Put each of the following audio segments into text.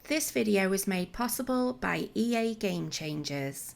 This video was made possible by EA Game Changers.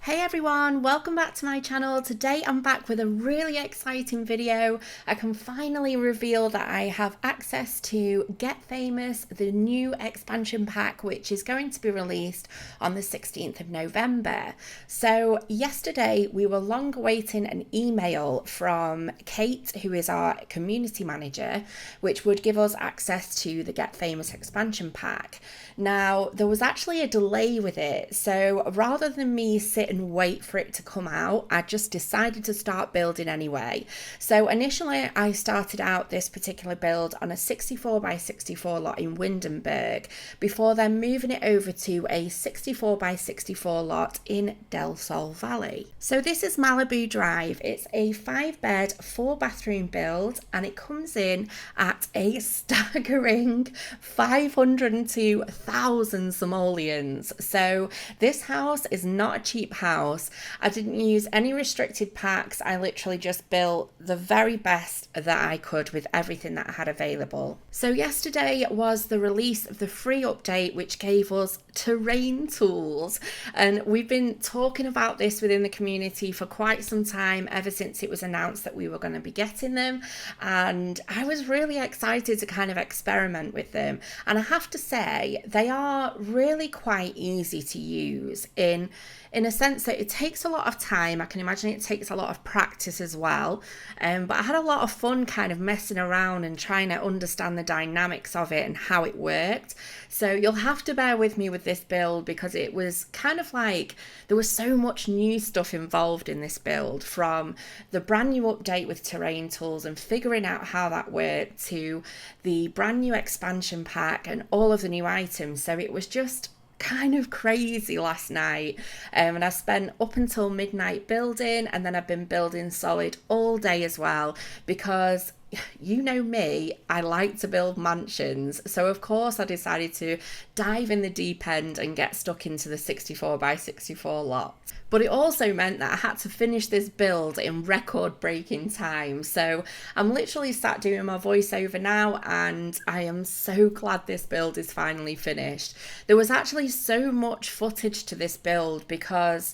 Hey everyone, welcome back to my channel. Today I'm back with a really exciting video. I can finally reveal that I have access to Get Famous, the new expansion pack, which is going to be released on the 16th of November. So yesterday we were long awaiting an email from Kate, who is our community manager, which would give us access to the Get Famous expansion pack. Now, there was actually a delay with it, so rather than me sit and wait for it to come out, I just decided to start building anyway. So initially I started out this particular build on a 64 by 64 lot in Windenburg, before then moving it over to a 64 by 64 lot in Del Sol Valley. So this is Malibu Drive. It's a 5-bed 4-bathroom build, and it comes in at a staggering 502,000 simoleons. So this house is not a cheap house. I didn't use any restricted packs. I literally just built the very best that I could with everything that I had available. So yesterday was the release of the free update, which gave us terrain tools, and we've been talking about this within the community for quite some time, ever since it was announced that we were going to be getting them, and I was really excited to kind of experiment with them. And I have to say, they are really quite easy to use in a sense that it takes a lot of time. I can imagine it takes a lot of practice as well, but I had a lot of fun kind of messing around and trying to understand the dynamics of it and how it worked. So you'll have to bear with me with this build, because it was kind of like there was so much new stuff involved in this build, from the brand new update with terrain tools and figuring out how that worked, to the brand new expansion pack and all of the new items. So it was just kind of crazy last night, and I spent up until midnight building, and then I've been building solid all day as well, because you know me, I like to build mansions. So of course I decided to dive in the deep end and get stuck into the 64 by 64 lot. But it also meant that I had to finish this build in record-breaking time. So I'm literally sat doing my voiceover now, and I am so glad this build is finally finished. There was actually so much footage to this build, because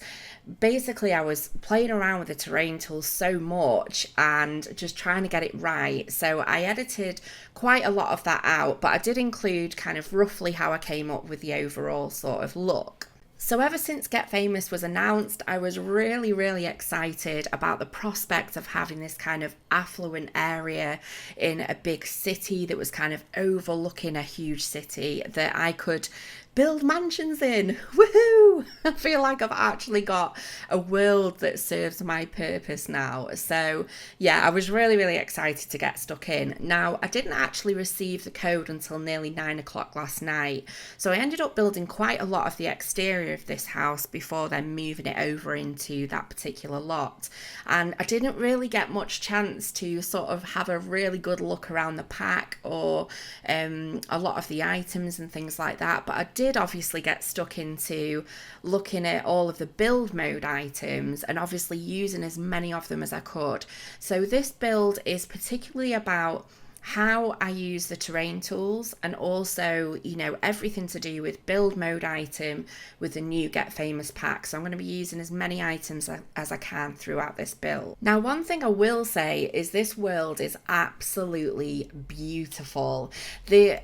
basically I was playing around with the terrain tools so much and just trying to get it right. So I edited quite a lot of that out, but I did include kind of roughly how I came up with the overall sort of look. So ever since Get Famous was announced, I was really excited about the prospect of having this kind of affluent area in a big city that was kind of overlooking a huge city that I could build mansions in. Woohoo! I feel like I've actually got a world that serves my purpose now. So yeah, I was really excited to get stuck in. Now, I didn't actually receive the code until nearly 9 o'clock last night, so I ended up building quite a lot of the exterior of this house before then moving it over into that particular lot. And I didn't really get much chance to sort of have a really good look around the pack or a lot of the items and things like that, but I did obviously get stuck into looking at all of the build mode items and obviously using as many of them as I could. So this build is particularly about how I use the terrain tools, and also, you know, everything to do with build mode item with the new Get Famous pack. So I'm going to be using as many items as I can throughout this build. Now, one thing I will say is this world is absolutely beautiful.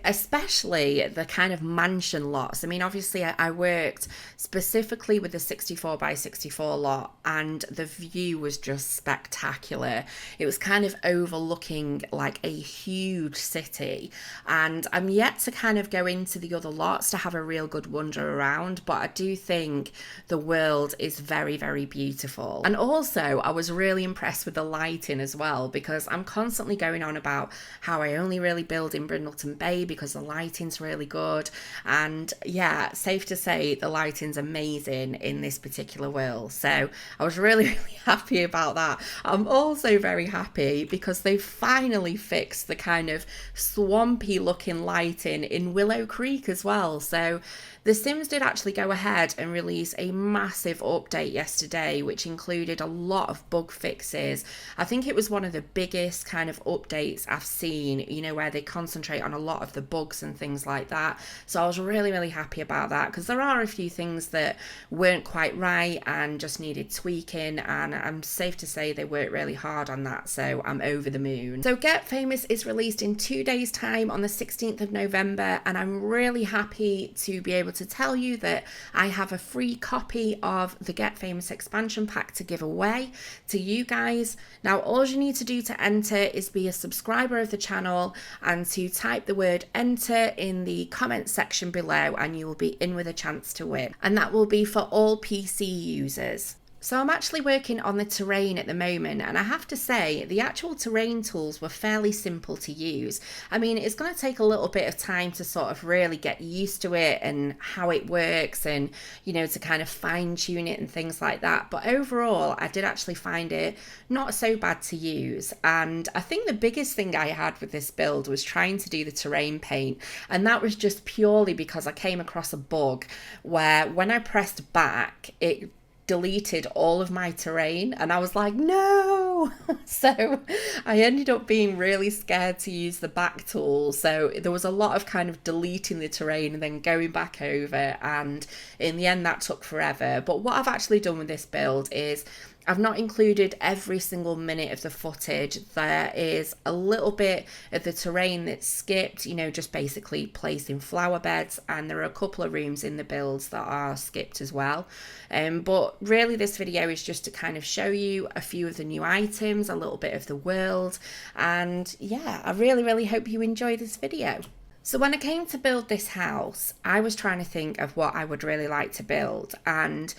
Especially the kind of mansion lots. I mean, obviously I worked specifically with the 64 by 64 lot, and the view was just spectacular. It was kind of overlooking like a huge city, and I'm yet to kind of go into the other lots to have a real good wander around, but I do think the world is very, very beautiful. And also I was really impressed with the lighting as well, because I'm constantly going on about how I only really build in Brindleton Bay because the lighting's really good, and yeah, safe to say the lighting's amazing in this particular world. So I was really, really happy about that. I'm also very happy because they've finally fixed the kind of swampy looking lighting in Willow Creek as well. So The Sims did actually go ahead and release a massive update yesterday, which included a lot of bug fixes. I think it was one of the biggest kind of updates I've seen, you know, where they concentrate on a lot of the bugs and things like that. So I was really, really happy about that, because there are a few things that weren't quite right and just needed tweaking, and I'm safe to say they worked really hard on that, so I'm over the moon. So Get Famous is released in 2 days' time on the 16th of November, and I'm really happy to be able to tell you that I have a free copy of the Get Famous expansion pack to give away to you guys. Now, all you need to do to enter is be a subscriber of the channel and to type the word enter in the comments section below, and you will be in with a chance to win. And that will be for all PC users. So I'm actually working on the terrain at the moment, and I have to say the actual terrain tools were fairly simple to use. I mean, it's going to take a little bit of time to sort of really get used to it and how it works, and, you know, to kind of fine tune it and things like that. But overall, I did actually find it not so bad to use. And I think the biggest thing I had with this build was trying to do the terrain paint, and that was just purely because I came across a bug where when I pressed back, it deleted all of my terrain, and I was like, no. So I ended up being really scared to use the back tool, so there was a lot of kind of deleting the terrain and then going back over, and in the end that took forever. But what I've actually done with this build is I've not included every single minute of the footage. There is a little bit of the terrain that's skipped, you know, just basically placing flower beds, and there are a couple of rooms in the builds that are skipped as well. But really this video is just to kind of show you a few of the new items, a little bit of the world, and yeah, I really, really hope you enjoy this video. So when I came to build this house, I was trying to think of what I would really like to build, and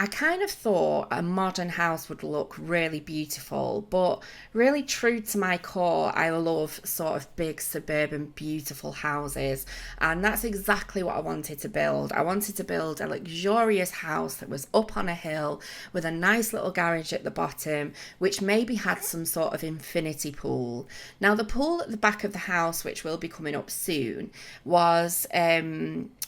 I kind of thought a modern house would look really beautiful, but really true to my core, I love sort of big suburban beautiful houses, and that's exactly what I wanted to build. I wanted to build a luxurious house that was up on a hill with a nice little garage at the bottom, which maybe had some sort of infinity pool. Now, the pool at the back of the house, which will be coming up soon, was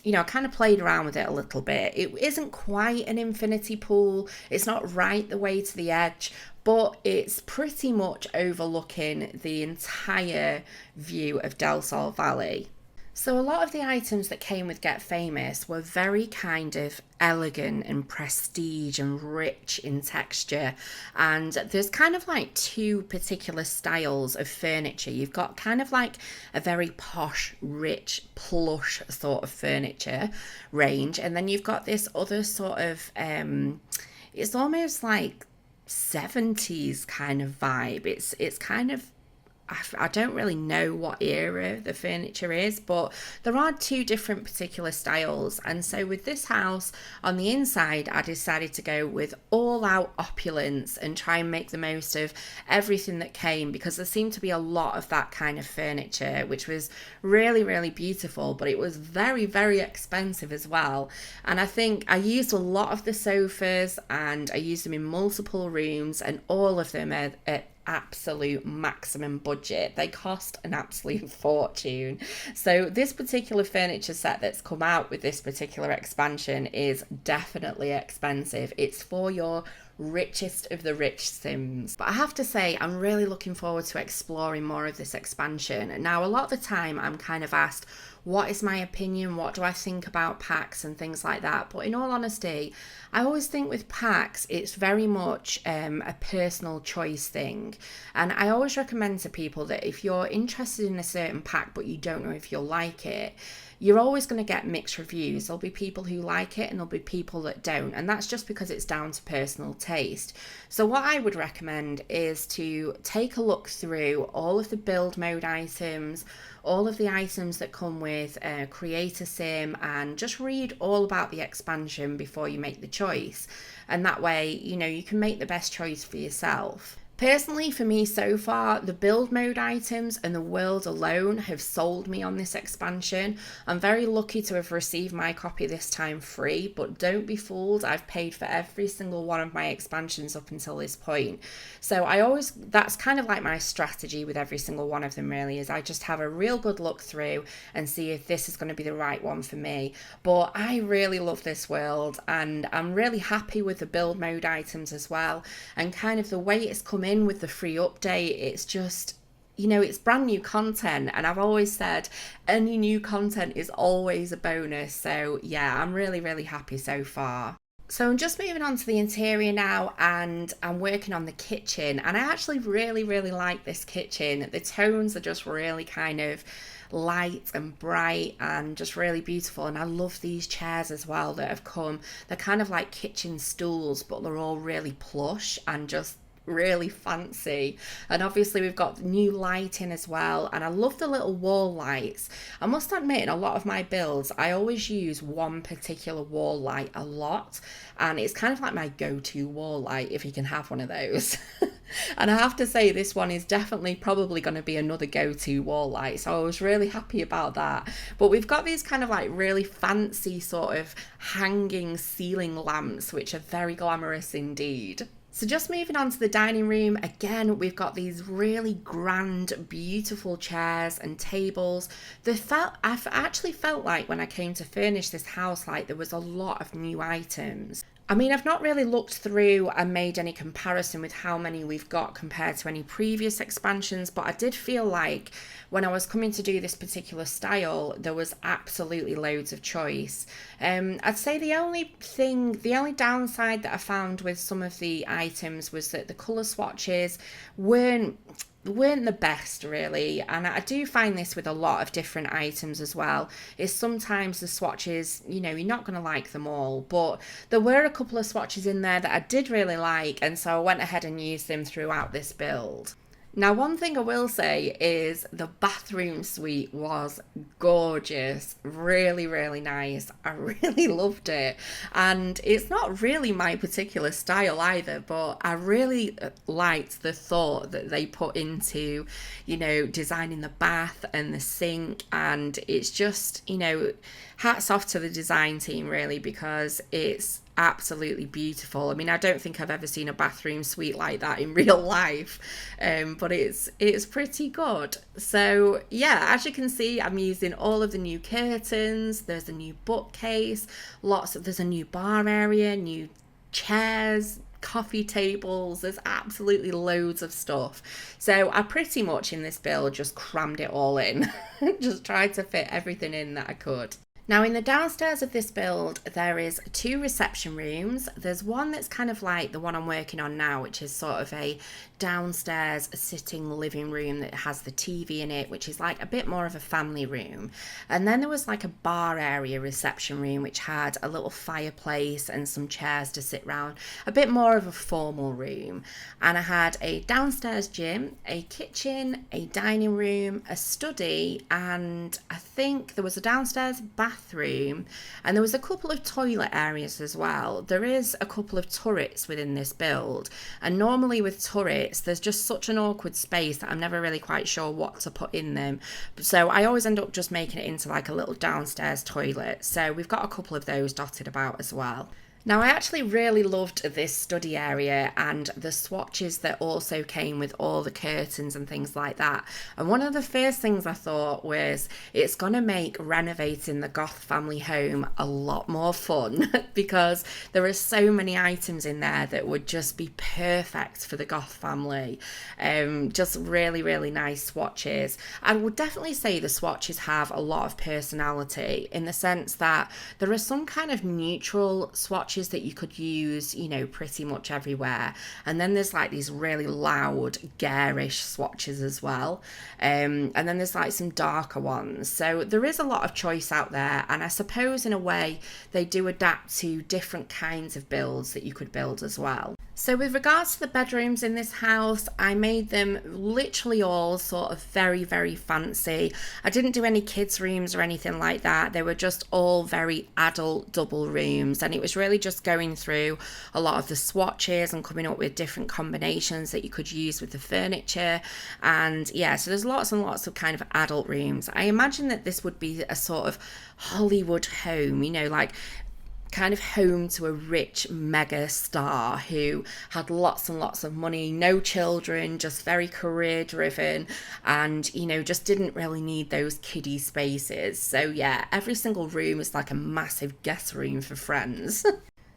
you know, I kind of played around with it a little bit. It isn't quite an infinity pool. It's not right the way to the edge, but it's pretty much overlooking the entire view of Del Sol Valley. So a lot of the items that came with Get Famous were very kind of elegant and prestige and rich in texture, and there's kind of like two particular styles of furniture. You've got kind of like a very posh, rich, plush sort of furniture range, and then you've got this other sort of it's almost like 70s kind of vibe. It's kind of, I don't really know what era the furniture is, but there are two different particular styles. And so with this house, on the inside, I decided to go with all out opulence and try and make the most of everything that came, because there seemed to be a lot of that kind of furniture, which was really, really beautiful, but it was very, very expensive as well. And I think I used a lot of the sofas, and I used them in multiple rooms, and all of them are at absolute maximum budget. They cost an absolute fortune. So this particular furniture set that's come out with this particular expansion is definitely expensive. It's for your richest of the rich Sims. But I have to say, I'm really looking forward to exploring more of this expansion. Now, a lot of the time I'm kind of asked, what is my opinion? What do I think about packs and things like that? But in all honesty, I always think with packs, it's very much a personal choice thing. And I always recommend to people that if you're interested in a certain pack, but you don't know if you'll like it, you're always going to get mixed reviews. There'll be people who like it and there'll be people that don't, and that's just because it's down to personal taste. So what I would recommend is to take a look through all of the build mode items, all of the items that come with Creator Sim, and just read all about the expansion before you make the choice. And that way, you can make the best choice for yourself. Personally, for me so far, the build mode items and the world alone have sold me on this expansion. I'm very lucky to have received my copy this time free, but don't be fooled, I've paid for every single one of my expansions up until this point. So that's kind of like my strategy with every single one of them really, is I just have a real good look through and see if this is going to be the right one for me. But I really love this world, and I'm really happy with the build mode items as well, and kind of the way it's come in with the free update. It's just, it's brand new content, and I've always said any new content is always a bonus. So yeah, I'm really, really happy so far. So I'm just moving on to the interior now, and I'm working on the kitchen, and I actually really, really like this kitchen. The tones are just really kind of light and bright and just really beautiful, and I love these chairs as well that have come. They're kind of like kitchen stools, but they're all really plush and just really fancy. And obviously we've got new lighting as well, and I love the little wall lights. I must admit, in a lot of my builds I always use one particular wall light a lot, and it's kind of like my go-to wall light if you can have one of those. And I have to say, this one is definitely probably going to be another go-to wall light, so I was really happy about that. But we've got these kind of like really fancy sort of hanging ceiling lamps, which are very glamorous indeed. So just moving on to the dining room, again, we've got these really grand, beautiful chairs and tables. I've actually felt like when I came to furnish this house, like there was a lot of new items. I mean, I've not really looked through and made any comparison with how many we've got compared to any previous expansions, but I did feel like when I was coming to do this particular style, there was absolutely loads of choice. I'd say the only downside that I found with some of the items was that the colour swatches weren't the best really, and I do find this with a lot of different items as well, is sometimes the swatches, you're not going to like them all, but there were a couple of swatches in there that I did really like, and so I went ahead and used them throughout this build. Now, one thing I will say is the bathroom suite was gorgeous, really, really nice. I really loved it. And it's not really my particular style either, but I really liked the thought that they put into, designing the bath and the sink. And it's just, hats off to the design team really, because it's absolutely beautiful. I mean, I don't think I've ever seen a bathroom suite like that in real life, but it's pretty good. So yeah, as you can see, I'm using all of the new curtains. There's a new bookcase, there's a new bar area, new chairs, coffee tables. There's absolutely loads of stuff. So I pretty much in this build just crammed it all in. Just tried to fit everything in that I could. Now, in the downstairs of this build, there is 2 reception rooms. There's one that's kind of like the one I'm working on now, which is sort of a downstairs sitting living room that has the TV in it, which is like a bit more of a family room. And then there was like a bar area reception room, which had a little fireplace and some chairs to sit round, a bit more of a formal room. And I had a downstairs gym, a kitchen, a dining room, a study, and I think there was a downstairs bathroom, and there was a couple of toilet areas as well. There is a couple of turrets within this build, and normally with turrets there's just such an awkward space that I'm never really quite sure what to put in them, so I always end up just making it into like a little downstairs toilet. So we've got a couple of those dotted about as well. Now, I actually really loved this study area and the swatches that also came with all the curtains and things like that. And one of the first things I thought was it's going to make renovating the Goth family home a lot more fun because there are so many items in there that would just be perfect for the Goth family. Just really, really nice swatches. I would definitely say the swatches have a lot of personality in the sense that there are some kind of neutral swatches swatches that you could use, you know, pretty much everywhere. And then there's like these really loud, garish swatches as well. And then there's like some darker ones. So there is a lot of choice out there. And I suppose in a way they do adapt to different kinds of builds that you could build as well. So with regards to the bedrooms in this house, I made them literally all sort of very, very fancy. I didn't do any kids' rooms or anything like that. They were just all very adult double rooms. And it was really just going through a lot of the swatches and coming up with different combinations that you could use with the furniture. And yeah, so there's lots and lots of kind of adult rooms. I imagine that this would be a sort of Hollywood home, you know, like kind of home to a rich mega star who had lots and lots of money, no children, just very career driven, and you know, just didn't really need those kiddie spaces. So yeah, every single room is like a massive guest room for friends.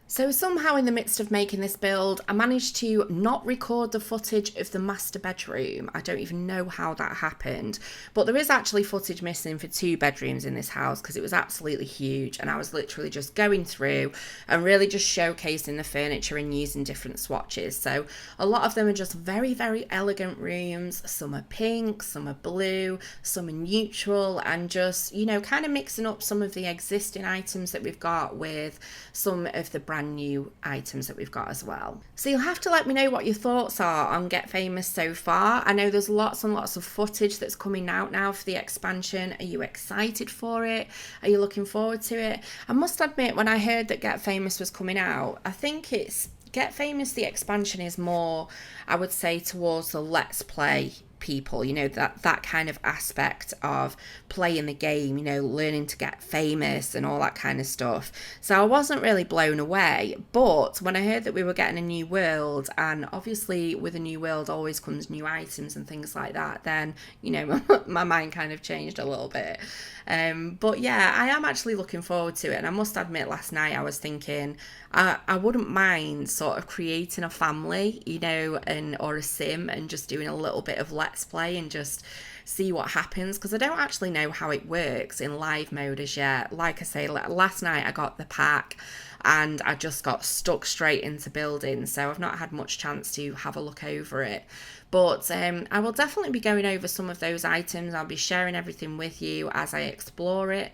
So somehow in the midst of making this build, I managed to not record the footage of the master bedroom. I don't even know how that happened, but there is actually footage missing for 2 bedrooms in this house because it was absolutely huge, and I was literally just going through and really just showcasing the furniture and using different swatches. So a lot of them are just very, very elegant rooms. Some are pink, some are blue, some are neutral, and just, you know, kind of mixing up some of the existing items that we've got with some of the brand new items that we've got as well. So you'll have to let me know what your thoughts are on Get Famous so far. I know there's lots and lots of footage that's coming out now for the expansion. Are you excited for it? Are you looking forward to it? I must admit, when I heard that Get Famous was coming out, I think it's Get Famous, the expansion is more, I would say, towards the Let's Play people, you know, that kind of aspect of playing the game, you know, learning to get famous and all that kind of stuff. So I wasn't really blown away, but when I heard that we were getting a new world, and obviously with a new world always comes new items and things like that, then, you know, my mind kind of changed a little bit. But yeah, I am actually looking forward to it, and I must admit, last night I was thinking I wouldn't mind sort of creating a family, you know, or a sim, and just doing a little bit of Let's Play and just see what happens, because I don't actually know how it works in live mode as yet. Like I say, last night I got the pack and I just got stuck straight into building, so I've not had much chance to have a look over it. But I will definitely be going over some of those items. I'll be sharing everything with you as I explore it.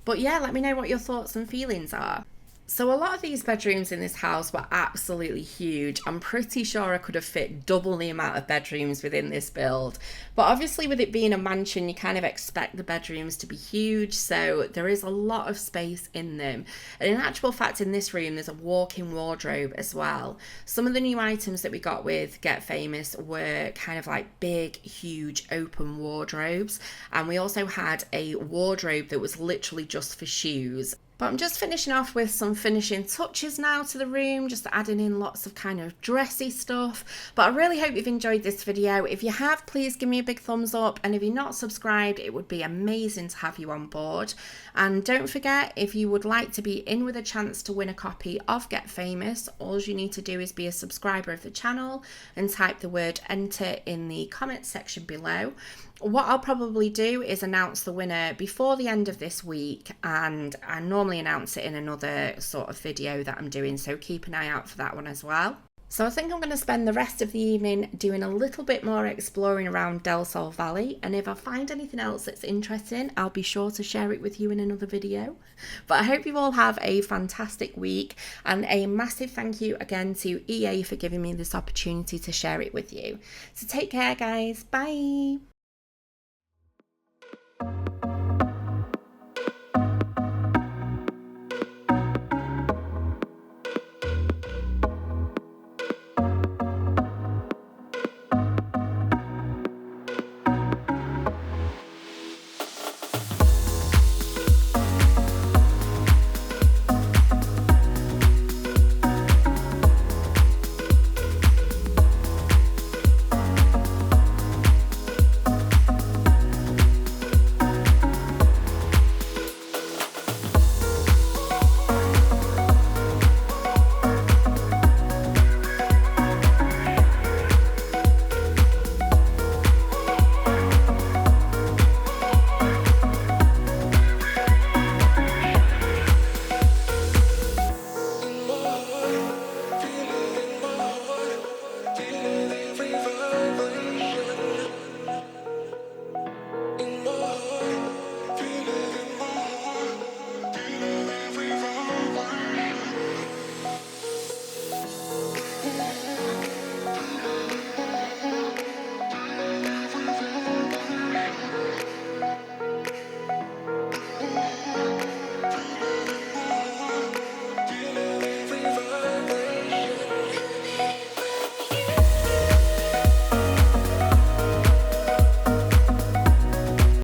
But yeah, let me know what your thoughts and feelings are. So a lot of these bedrooms in this house were absolutely huge. I'm pretty sure I could have fit double the amount of bedrooms within this build. But obviously with it being a mansion, you kind of expect the bedrooms to be huge, so there is a lot of space in them. And in actual fact, in this room, there's a walk-in wardrobe as well. Some of the new items that we got with Get Famous were kind of like big, huge, open wardrobes. And we also had a wardrobe that was literally just for shoes. But I'm just finishing off with some finishing touches now to the room, just adding in lots of kind of dressy stuff. But I really hope you've enjoyed this video. If you have, please give me a big thumbs up. And if you're not subscribed, it would be amazing to have you on board. And don't forget, if you would like to be in with a chance to win a copy of Get Famous, all you need to do is be a subscriber of the channel and type the word enter in the comment section below. What I'll probably do is announce the winner before the end of this week, and I normally announce it in another sort of video that I'm doing, so keep an eye out for that one as well. So I think I'm going to spend the rest of the evening doing a little bit more exploring around Del Sol Valley, and if I find anything else that's interesting, I'll be sure to share it with you in another video. But I hope you all have a fantastic week, and a massive thank you again to EA for giving me this opportunity to share it with you. So take care, guys. Bye.